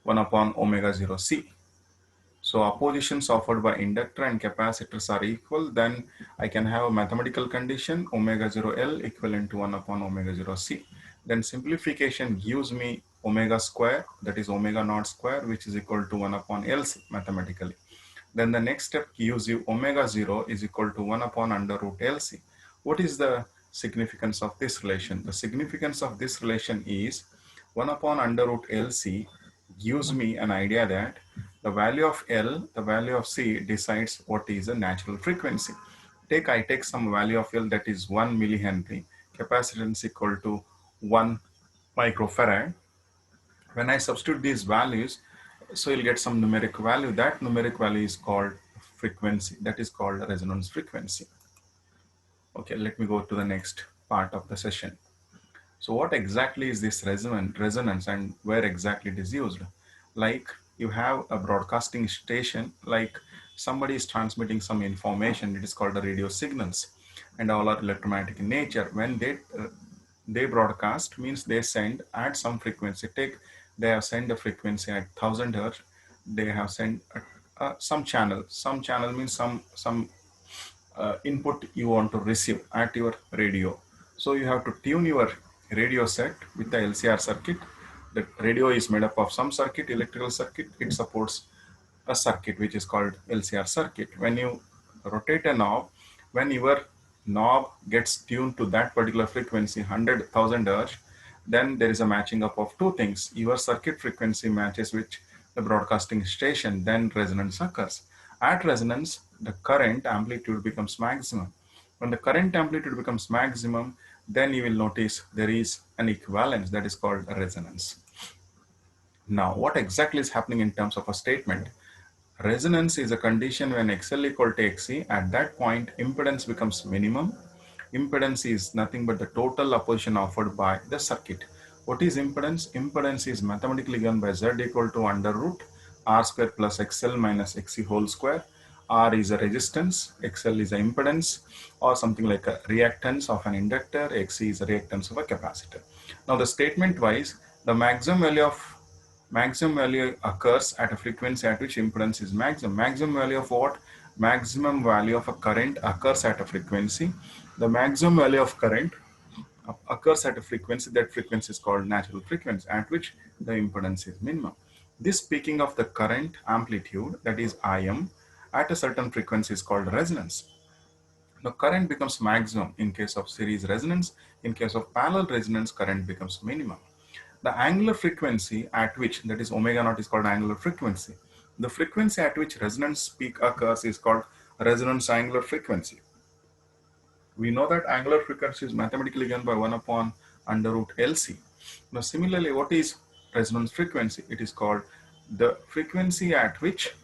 1 upon omega 0 C. So oppositions offered by inductor and capacitors are equal, then I can have a mathematical condition omega 0 L equivalent to 1 upon omega 0 C. Then simplification gives me omega square, that is omega naught square, which is equal to 1 upon L C mathematically. Then the next step gives you omega 0 is equal to 1 upon under root LC. What is the significance of this relation? The significance of this relation is 1 upon under root LC gives me an idea that the value of L, the value of C decides what is the natural frequency. I take some value of L, that is 1 millihenry, capacitance equal to 1 microfarad. When I substitute these values, so you'll get some numeric value. That numeric value is called frequency. That is called resonance frequency. Okay, let me go to the next part of the session. So what exactly is this resonance and where exactly it is used? Like you have a broadcasting station, like somebody is transmitting some information, it is called the radio signals, and all are electromagnetic in nature. When they broadcast means they send at some frequency. They have sent a frequency at 1000 hertz. They have sent some channel. Some channel means some input you want to receive at your radio. So you have to tune your radio set with the LCR circuit. The radio is made up of some circuit, electrical circuit. It supports a circuit which is called LCR circuit. When you rotate a knob, when your knob gets tuned to that particular frequency, 100,000 hertz, then there is a matching up of two things. Your circuit frequency matches with the broadcasting station, then resonance occurs. At resonance, the current amplitude becomes maximum. When the current amplitude becomes maximum, then you will notice there is an equivalence that is called a resonance. Now, what exactly is happening in terms of a statement? Resonance is a condition when XL equal to XC. At that point, impedance becomes minimum. Impedance is nothing but the total opposition offered by the circuit. What is impedance? Impedance is mathematically given by Z equal to under root R square plus XL minus XC whole square. R is a resistance, XL is an impedance, or something like a reactance of an inductor, XC is a reactance of a capacitor. Now the statement wise, the maximum value occurs at a frequency at which impedance is maximum. Maximum value of what? Maximum value of a current occurs at a frequency. The maximum value of current occurs at a frequency. That frequency is called natural frequency at which the impedance is minimum. This peaking of the current amplitude, that is Im, at a certain frequency is called resonance. Now current becomes maximum in case of series resonance. In case of parallel resonance, current becomes minimum. The angular frequency at which, that is omega naught, is called angular frequency. The frequency at which resonance peak occurs is called resonance angular frequency. We know that angular frequency is mathematically given by 1 upon under root LC. Now similarly, what is resonance frequency? It is called the frequency at which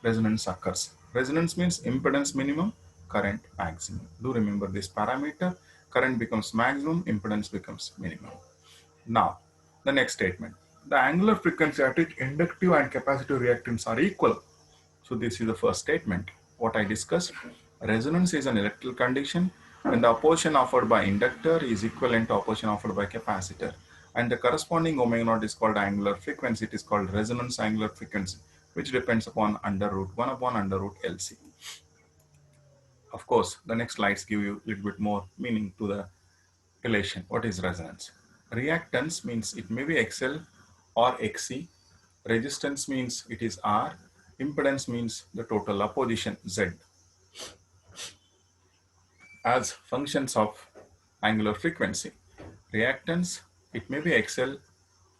resonance occurs. Resonance means impedance minimum, current maximum. Do remember this parameter. Current becomes maximum, impedance becomes minimum. Now, the next statement. The angular frequency at which inductive and capacitive reactance are equal. So this is the first statement. What I discussed, resonance is an electrical condition when the opposition offered by inductor is equivalent to opposition offered by capacitor. And the corresponding omega naught is called angular frequency. It is called resonance angular frequency, which depends upon under root 1 upon under root LC. Of course, the next slides give you a little bit more meaning to the relation. What is resonance? Reactance means it may be XL or XC. Resistance means it is R. Impedance means the total opposition Z. As functions of angular frequency. Reactance, it may be XL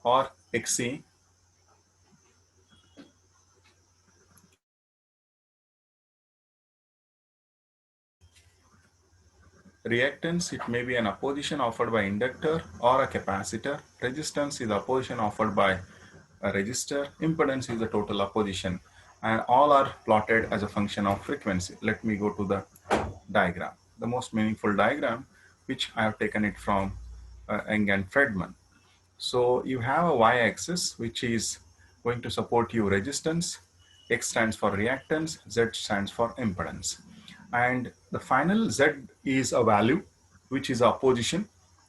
or XC. Reactance, it may be an opposition offered by inductor or a capacitor. Resistance is opposition offered by a resistor. Impedance is the total opposition, and all are plotted as a function of frequency. Let me go to the diagram, the most meaningful diagram, which I have taken it from Eng and Friedman. So you have a y-axis which is going to support you resistance, X stands for reactance, Z stands for impedance. And the final Z is a value which is a position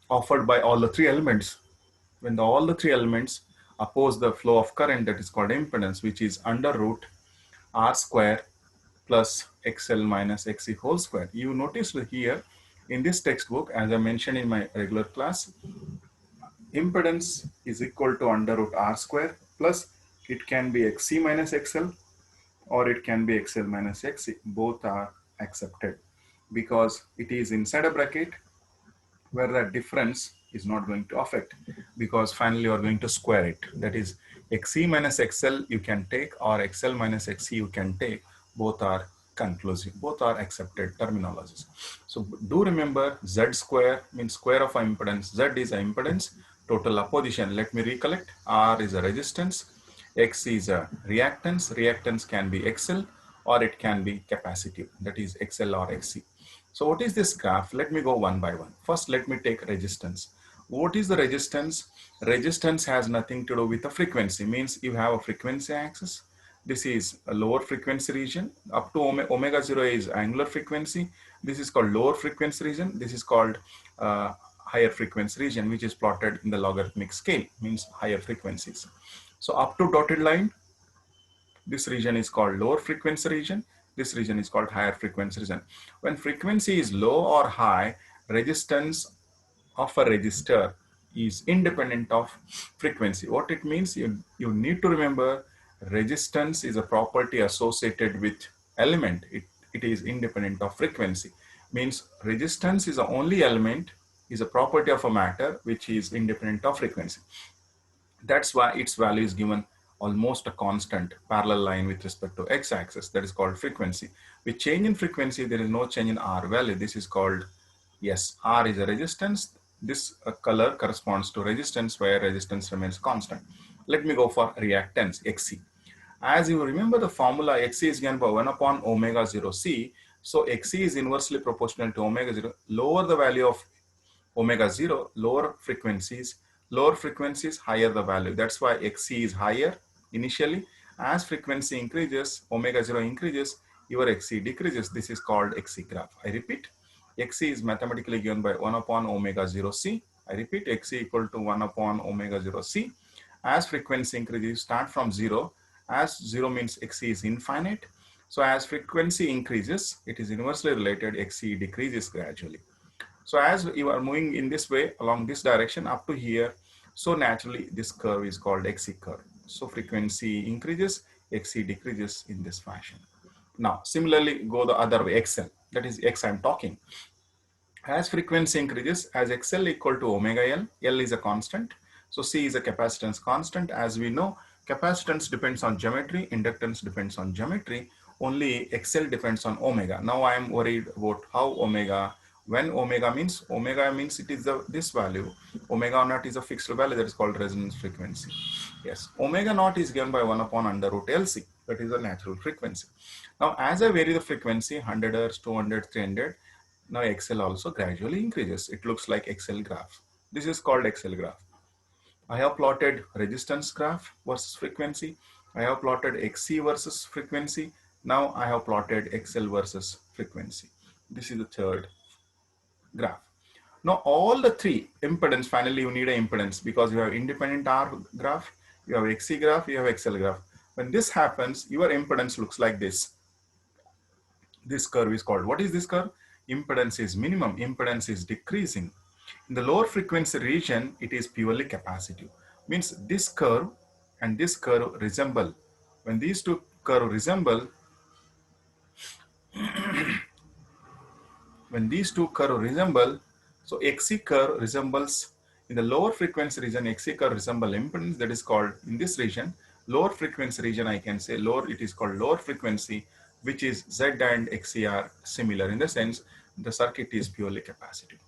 offered by all the three elements. When all the three elements oppose the flow of current, that is called impedance, which is under root R square plus XL minus XC whole square. You notice here in this textbook, as I mentioned in my regular class, impedance is equal to under root R square plus it can be XC minus XL or it can be XL minus XC. Both are accepted because it is inside a bracket where that difference is not going to affect, because finally you are going to square it. That is XC minus XL you can take or XL minus XC you can take. Both are conclusive, both are accepted terminologies. So do remember, Z square means square of impedance. Z is a impedance, total opposition. Let me recollect. R is a resistance, X is a reactance. Reactance can be XL or it can be capacitive, that is XL or XC. So what is this graph? Let me go one by one. First, let me take resistance. What is the resistance? Resistance has nothing to do with the frequency. Means you have a frequency axis. This is a lower frequency region. Up to omega 0 is angular frequency. This is called lower frequency region. This is called higher frequency region, which is plotted in the logarithmic scale, means higher frequencies. So up to dotted line, this region is called lower frequency region. This region is called higher frequency region. When frequency is low or high, resistance of a resistor is independent of frequency. What it means, you need to remember, resistance is a property associated with element. It is independent of frequency. Means resistance is the only element, is a property of a matter which is independent of frequency. That's why its value is given almost a constant parallel line with respect to x-axis. That is called frequency. With change in frequency, there is no change in R value. This is called, yes, R is a resistance. This color corresponds to resistance, where resistance remains constant. Let me go for reactance, XC. As you remember the formula, XC is given by 1 upon omega 0 C. So XC is inversely proportional to omega 0. Lower the value of omega 0, lower frequencies, higher the value. That's why XC is higher initially. As frequency increases, omega 0 increases, your XC decreases. This is called XC graph. I repeat, XC is mathematically given by 1 upon omega 0 C. I repeat, XC equal to 1 upon omega 0 C. As frequency increases, start from 0. As 0 means XC is infinite. So as frequency increases, it is inversely related, XC decreases gradually. So as you are moving in this way along this direction up to here, so naturally this curve is called XC curve. So frequency increases, XC decreases in this fashion. Now similarly go the other way, XL, that is X I'm talking. As frequency increases, as XL equal to omega L, L is a constant. So C is a capacitance constant. As we know, capacitance depends on geometry, inductance depends on geometry. Only XL depends on omega. Now I am worried about how omega, when omega means it is this value. Omega naught is a fixed value, that is called resonance frequency. Yes, omega naught is given by 1 upon under root LC, that is a natural frequency. Now as I vary the frequency, 100 Hz, 200, 300, now XL also gradually increases. It looks like XL graph. This is called XL graph. I have plotted resistance graph versus frequency. I have plotted XC versus frequency. Now I have plotted XL versus frequency. This is the third graph. Now all the three impedance, finally you need an impedance because you have independent R graph, you have XC graph, you have XL graph. When this happens, your impedance looks like this. This curve is called, what is this curve? Impedance is minimum, impedance is decreasing. In the lower frequency region, it is purely capacitive. Means this curve and this curve resemble. When these two curves resemble, so XC curve resembles, in the lower frequency region, XC curve resemble impedance, that is called, in this region, lower frequency region, I can say lower, it is called lower frequency, which is Z and XC are similar in the sense the circuit is purely capacitive.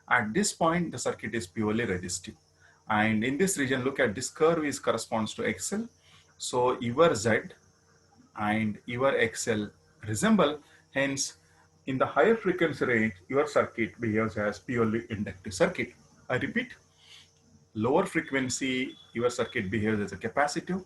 At this point, the circuit is purely resistive. And in this region, look at this curve is corresponds to XL. So your Z and your XL resemble. Hence, in the higher frequency range, your circuit behaves as purely inductive circuit. I repeat, lower frequency, your circuit behaves as a capacitive.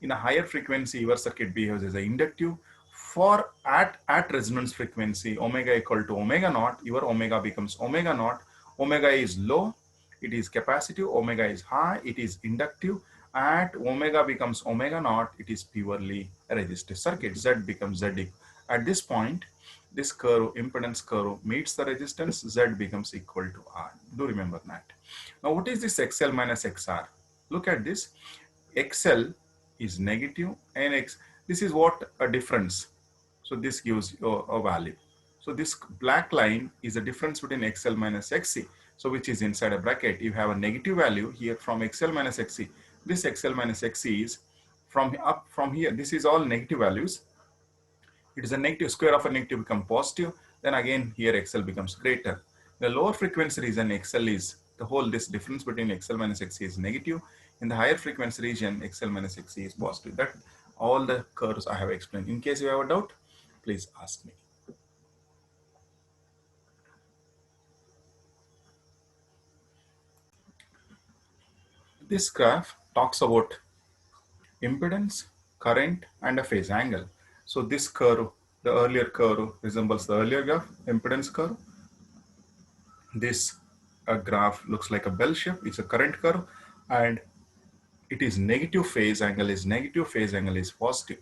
In a higher frequency, your circuit behaves as an inductive. For at resonance frequency, omega equal to omega naught, your omega becomes omega naught. Omega is low, it is capacitive. Omega is high, it is inductive. At omega becomes omega naught, it is purely a resistive circuit. Z becomes Z. At this point, this curve, impedance curve, meets the resistance, Z becomes equal to R. Do remember that. Now, what is this XL minus XR? Look at this. XL is negative and X. This is what a difference. So this gives you a value. So this black line is the difference between XL minus XC. So which is inside a bracket. You have a negative value here from XL minus XC. This XL minus XC is from here. This is all negative values. It is a negative square of a negative become positive. Then again here XL becomes greater. The lower frequency region XL is the whole, this difference between XL minus XC is negative. In the higher frequency region XL minus XC is positive. That all the curves I have explained. In case you have a doubt, please ask me. This graph talks about impedance, current, and a phase angle. So this curve, the earlier curve resembles the earlier graph, impedance curve. This graph looks like a bell shape. It's a current curve, and it is negative, phase angle is negative, phase angle is positive.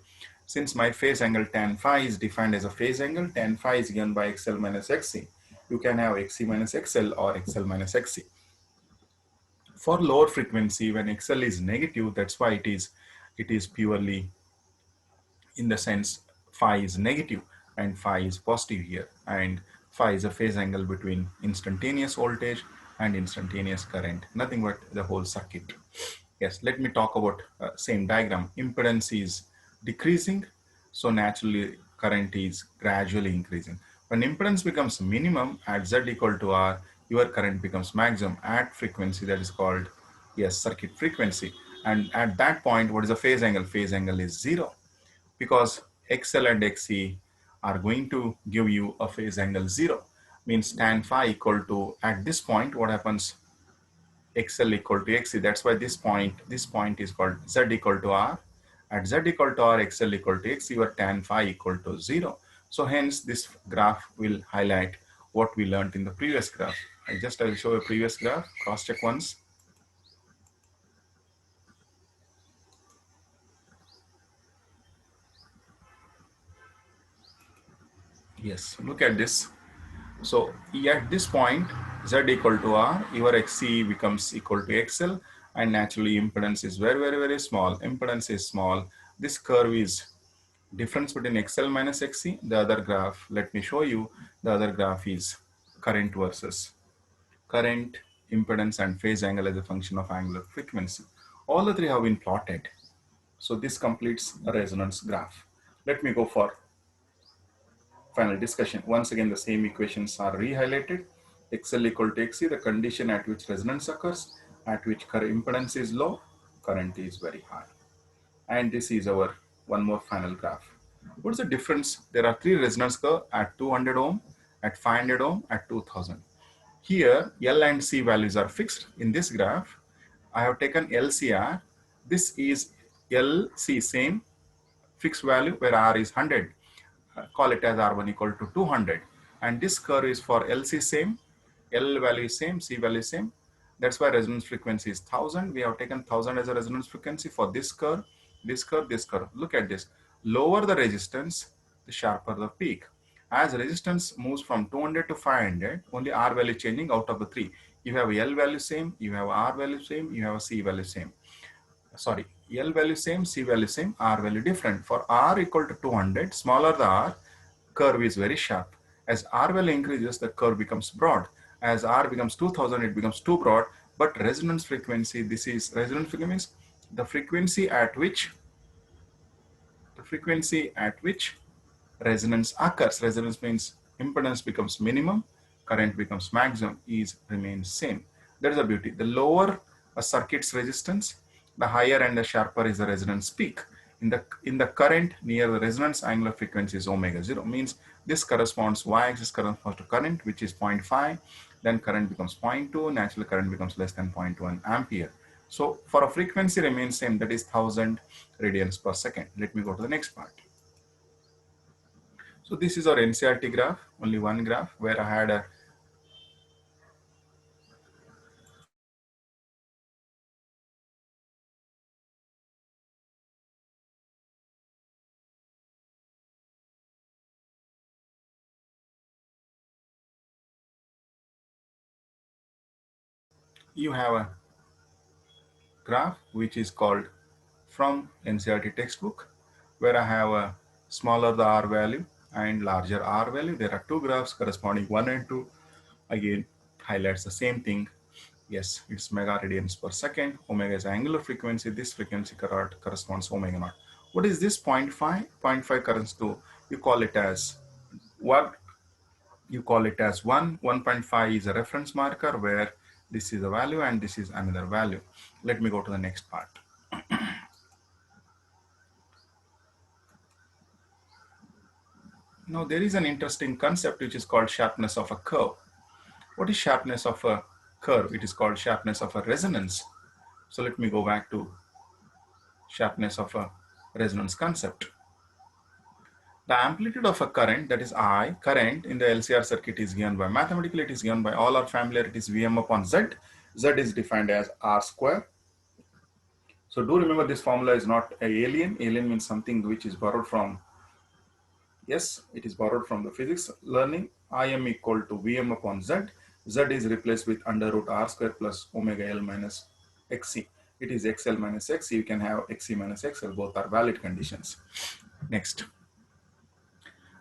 Since my phase angle tan phi is defined as a phase angle, tan phi is given by XL minus XC. You can have XC minus XL or XL minus XC. For lower frequency, when XL is negative, that's why it is purely in the sense phi is negative and phi is positive here, and phi is a phase angle between instantaneous voltage and instantaneous current, nothing but the whole circuit. Yes, let me talk about same diagram. Impedance is decreasing, so naturally current is gradually increasing. When impedance becomes minimum at Z equal to R, your current becomes maximum at frequency that is called, yes, circuit frequency. And at that point, what is the phase angle? Phase angle is zero, because XL and XC are going to give you a phase angle zero. Means tan phi equal to, at this point, what happens? XL equal to XC. That's why this point is called Z equal to R. At Z equal to R, XL equal to X, your tan phi equal to 0. So hence this graph will highlight what we learned in the previous graph. I will show a previous graph, cross check once. Yes, look at this. So at this point, Z equal to R, your XC becomes equal to XL, and naturally impedance is very, very, very small. Impedance is small. This curve is difference between XL minus XC. The other graph, let me show you. The other graph is current versus current, impedance, and phase angle as a function of angular frequency. All the three have been plotted. So this completes a resonance graph. Let me go for final discussion. Once again, the same equations are re-highlighted. XL equal to XC, the condition at which resonance occurs, at which current impedance is low, current is very high. And this is our one more final graph. What is the difference? There are three resonance curves at 200 ohm, at 500 ohm, at 2000. Here, L and C values are fixed. In this graph, I have taken LCR. This is LC, same fixed value, where R is 100. Call it as R1 equal to 200. And this curve is for LC same, L value is same, C value is same. That's why resonance frequency is 1000. We have taken 1000 as a resonance frequency for this curve, this curve, this curve. Look at this. Lower the resistance, the sharper the peak. As resistance moves from 200 to 500, only R value changing out of the three. You have L value same, you have R value same, you have a C value same. Sorry, L value same, C value same, R value different. For R equal to 200, smaller the R, curve is very sharp. As R value increases, the curve becomes broad. As R becomes 2000, it becomes too broad. But resonance frequency, this is resonance frequency, means the frequency at which resonance occurs. Resonance means impedance becomes minimum, current becomes maximum, is remains same. That is the beauty. The lower a circuit's resistance, the higher and the sharper is the resonance peak. In the current, near the resonance angular frequency is omega 0, means this corresponds, y-axis corresponds to current, which is 0.5, then current becomes 0.2, natural current becomes less than 0.1 ampere. So for a frequency remains same, that is 1000 radians per second. Let me go to the next part. So this is our NCRT graph, only one graph where I had a you have a graph which is called from NCERT textbook, where I have a smaller the R value and larger R value. There are two graphs corresponding 1 and 2. Again, highlights the same thing. Yes, it's mega radians per second. Omega is angular frequency. This frequency corresponds to omega naught. What is this 0.5? 0.5 corresponds to, you call it as what? You call it as 1. 1.5 is a reference marker where this is a value and this is another value. Let me go to the next part. Now there is an interesting concept which is called sharpness of a curve. What is sharpness of a curve? It is called sharpness of a resonance. So let me go back to sharpness of a resonance concept. The amplitude of a current, that is I, current in the LCR circuit is given by, mathematically it is given by, all are familiar, it is Vm upon Z. Z is defined as R square. So do remember this formula is not an alien. Alien means something which is borrowed from, yes, it is borrowed from the physics learning. Im equal to Vm upon Z. Z is replaced with under root R square plus omega L minus Xc. It is XL minus Xc. You can have Xc minus XL. Both are valid conditions. Next.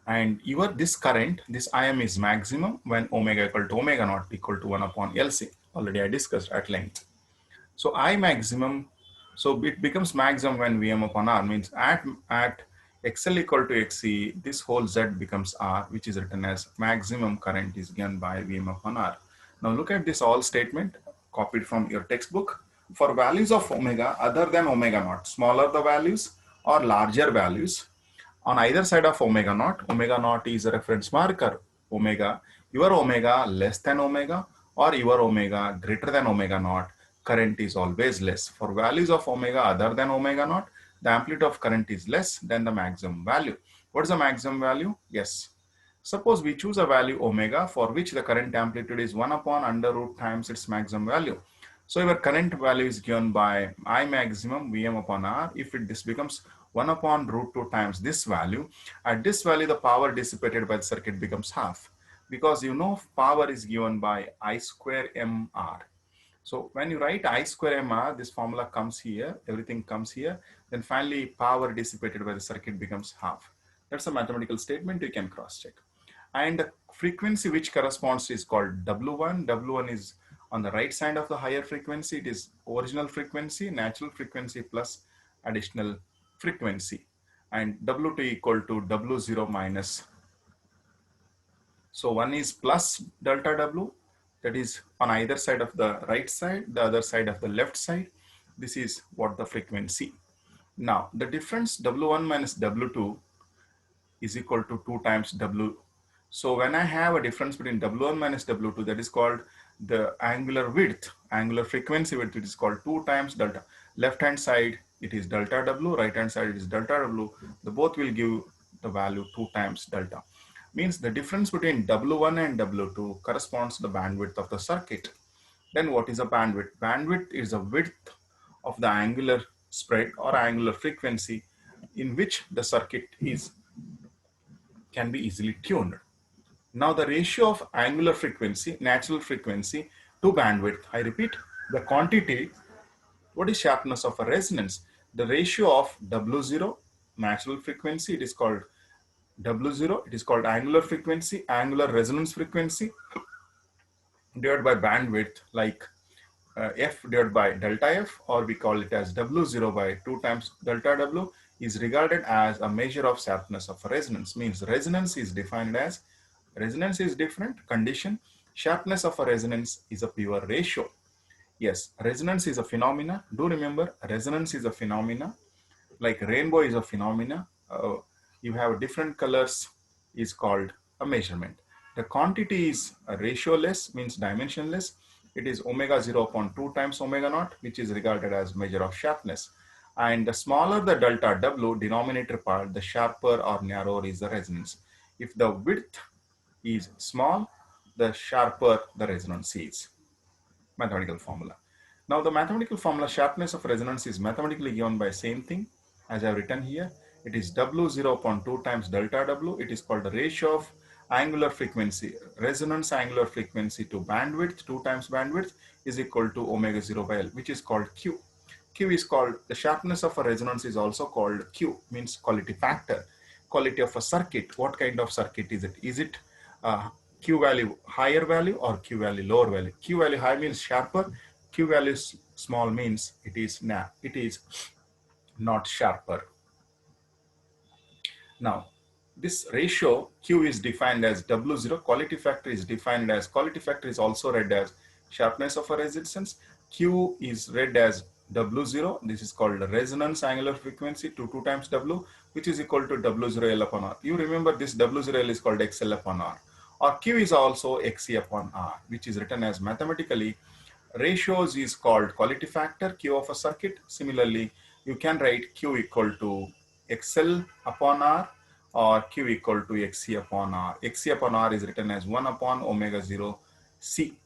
And this current, this Im is maximum when omega equal to omega naught equal to 1 upon Lc. Already I discussed at length. So I maximum, so it becomes maximum when Vm upon R, means at XL equal to Xc, this whole Z becomes R, which is written as maximum current is given by Vm upon R. Now look at this all statement copied from your textbook. For values of omega other than omega naught, smaller the values or larger values, on either side of omega naught is a reference marker. Omega, your omega less than omega or your omega greater than omega naught, current is always less. For values of omega other than omega naught, the amplitude of current is less than the maximum value. What is the maximum value? Yes. Suppose we choose a value omega for which the current amplitude is 1 upon under root times its maximum value. So your current value is given by I maximum Vm upon R. If this becomes 1 upon root 2 times this value, at this value the power dissipated by the circuit becomes half, because you know power is given by I square mR. So when you write I square mR, this formula comes here, everything comes here, then finally power dissipated by the circuit becomes half. That's a mathematical statement, you can cross check. And the frequency which corresponds is called W1. W1 is on the right side of the higher frequency. It is original frequency, natural frequency plus additional frequency. And W2 equal to W0 minus. So one is plus delta W, that is on either side of the right side, the other side of the left side. This is what the frequency. Now the difference W1 minus W2 is equal to 2 times W. So when I have a difference between W1 minus W2, that is called the angular width, angular frequency width, it is called 2 times delta. Left hand side it is delta W, right hand side it is delta W. The both will give the value 2 times delta. Means the difference between W1 and W2 corresponds to the bandwidth of the circuit. Then what is a bandwidth? Bandwidth is the width of the angular spread or angular frequency in which the circuit can be easily tuned. Now the ratio of angular frequency, natural frequency to bandwidth, I repeat, the quantity, what is sharpness of a resonance? The ratio of W0, natural frequency, it is called W0, it is called angular frequency, angular resonance frequency, divided by bandwidth, like F divided by delta F, or we call it as W0 by 2 times delta W, is regarded as a measure of sharpness of a resonance. Means resonance is defined as, resonance is different condition, sharpness of a resonance is a pure ratio. Yes, resonance is a phenomena. Do remember, resonance is a phenomena, like rainbow is a phenomena. You have different colors is called a measurement. The quantity is ratio-less, means dimensionless. It is omega 0 upon 2 times omega naught, which is regarded as measure of sharpness. And the smaller the delta W, denominator part, the sharper or narrower is the resonance. If the width is small, the sharper the resonance is. Mathematical formula. Now the mathematical formula sharpness of resonance is mathematically given by same thing as I have written here. It is W0 upon 2 times delta W. It is called the ratio of Angular frequency, resonance angular frequency to bandwidth, 2 times bandwidth is equal to omega 0 by L, which is called Q. Q is called, the sharpness of a resonance is also called Q, means quality factor. Quality of a circuit, what kind of circuit is it? Is it Q value higher value or Q value lower value? Q value high means sharper, Q value small means it is not sharper. Now, this ratio Q is defined as W0, quality factor is defined as, quality factor is also read as sharpness of a resistance. Q is read as W0, this is called resonance angular frequency to 2 times W, which is equal to W0L upon R. You remember this W0L is called XL upon R, or Q is also XC upon R, which is written as mathematically ratios is called quality factor Q of a circuit. Similarly, you can write Q equal to XL upon R or Q equal to XC upon R. XC upon R is written as 1 upon omega 0 C.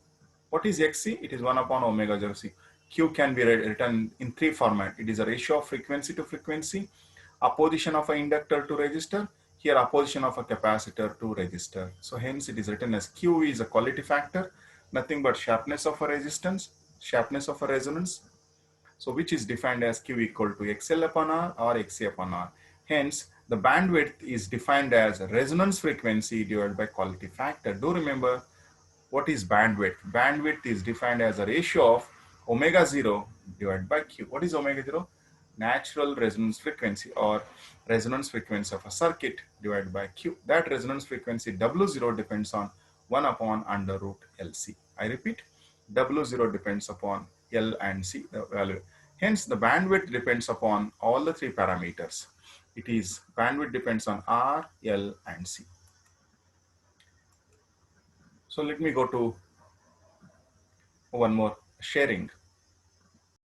What is XC? It is 1 upon omega 0 C. Q can be written in 3 format. It is a ratio of frequency to frequency, opposition of an inductor to resistor, here opposition of a capacitor to resistor. So hence it is written as Q is a quality factor, nothing but sharpness of a resistance, sharpness of a resonance, so which is defined as Q equal to XL upon R or XC upon R. Hence, the bandwidth is defined as resonance frequency divided by quality factor. Do remember what is bandwidth? Bandwidth is defined as a ratio of omega 0 divided by Q. What is omega 0? Natural resonance frequency or resonance frequency of a circuit divided by Q. That resonance frequency W0 depends on 1 upon under root LC. I repeat, W0 depends upon L and C, the value. Hence, the bandwidth depends upon all the 3 parameters. It is bandwidth depends on R, L, and C. So let me go to one more, sharing.